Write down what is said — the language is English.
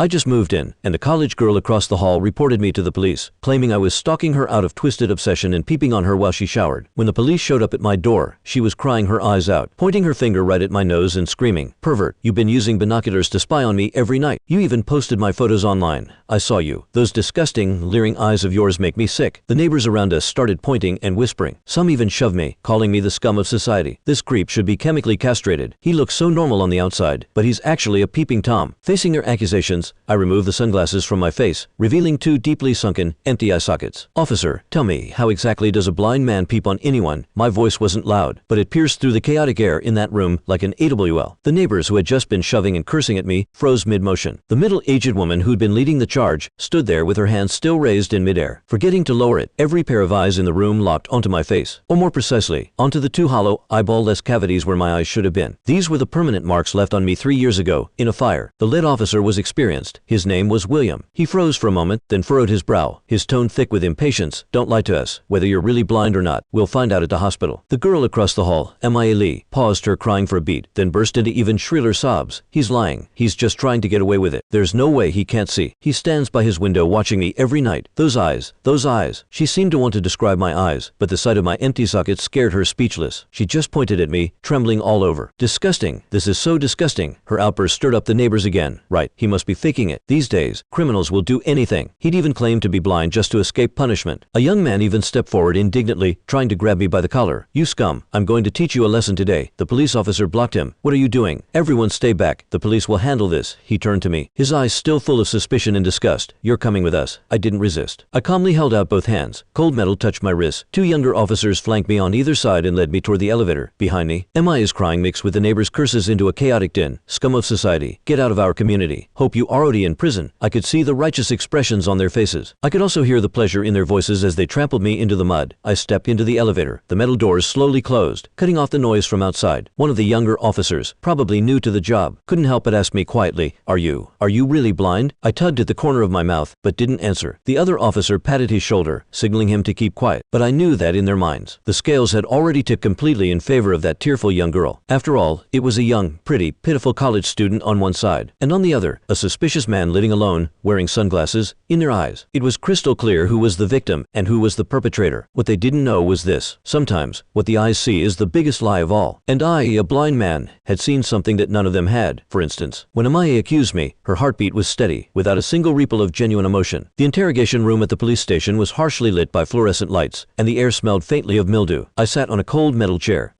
I just moved in, and a college girl across the hall reported me to the police, claiming I was stalking her out of twisted obsession and peeping on her while she showered. When the police showed up at my door, she was crying her eyes out, pointing her finger right at my nose and screaming, "Pervert, you've been using binoculars to spy on me every night. You even posted my photos online. I saw you. Those disgusting, leering eyes of yours make me sick." The neighbors around us started pointing and whispering. Some even shoved me, calling me the scum of society. This creep should be chemically castrated. He looks so normal on the outside, but he's actually a peeping Tom. Facing their accusations, I removed the sunglasses from my face, revealing two deeply sunken, empty eye sockets. "Officer, tell me, how exactly does a blind man peep on anyone?" My voice wasn't loud, but it pierced through the chaotic air in that room like an AWL. The neighbors, who had just been shoving and cursing at me, froze mid-motion. The middle-aged woman who'd been leading the charge stood there with her hands still raised in midair. Forgetting to lower it, every pair of eyes in the room locked onto my face, or more precisely, onto the two hollow, eyeball-less cavities where my eyes should have been. These were the permanent marks left on me 3 years ago, in a fire. The lead officer was experienced. His name was William. He froze for a moment, then furrowed his brow, his tone thick with impatience. "Don't lie to us. Whether you're really blind or not, we'll find out at the hospital." The girl across the hall, Mia Lee, paused her crying for a beat, then burst into even shriller sobs. "He's lying. He's just trying to get away with it. There's no way he can't see. He stands by his window watching me every night. Those eyes, those eyes." She seemed to want to describe my eyes, but the sight of my empty sockets scared her speechless. She just pointed at me, trembling all over. "Disgusting. This is so disgusting." Her outburst stirred up the neighbors again. Right, he must be faking it. These days, criminals will do anything. He'd even claimed to be blind just to escape punishment. A young man even stepped forward indignantly, trying to grab me by the collar. "You scum, I'm going to teach you a lesson today." The police officer blocked him. "What are you doing? Everyone stay back. The police will handle this." He turned to me, his eyes still full of suspicion and disgust. "You're coming with us." I didn't resist. I calmly held out both hands. Cold metal touched my wrists. Two younger officers flanked me on either side and led me toward the elevator. Behind me, Mia's crying mixed with the neighbors' curses into a chaotic din. "Scum of society, get out of our community. Hope you are already in prison." I could see the righteous expressions on their faces. I could also hear the pleasure in their voices as they trampled me into the mud. I stepped into the elevator. The metal doors slowly closed, cutting off the noise from outside. One of the younger officers, probably new to the job, couldn't help but ask me quietly, Are you really blind?" I tugged at the corner of my mouth, but didn't answer. The other officer patted his shoulder, signaling him to keep quiet, but I knew that in their minds, the scales had already tipped completely in favor of that tearful young girl. After all, it was a young, pretty, pitiful college student on one side, and on the other, a suspicious man living alone, wearing sunglasses, in their eyes. It was crystal clear who was the victim and who was the perpetrator. What they didn't know was this: sometimes, what the eyes see is the biggest lie of all. And I, a blind man, had seen something that none of them had. For instance, when Mia accused me, her heartbeat was steady, without a single ripple of genuine emotion. The interrogation room at the police station was harshly lit by fluorescent lights, and the air smelled faintly of mildew. I sat on a cold metal chair,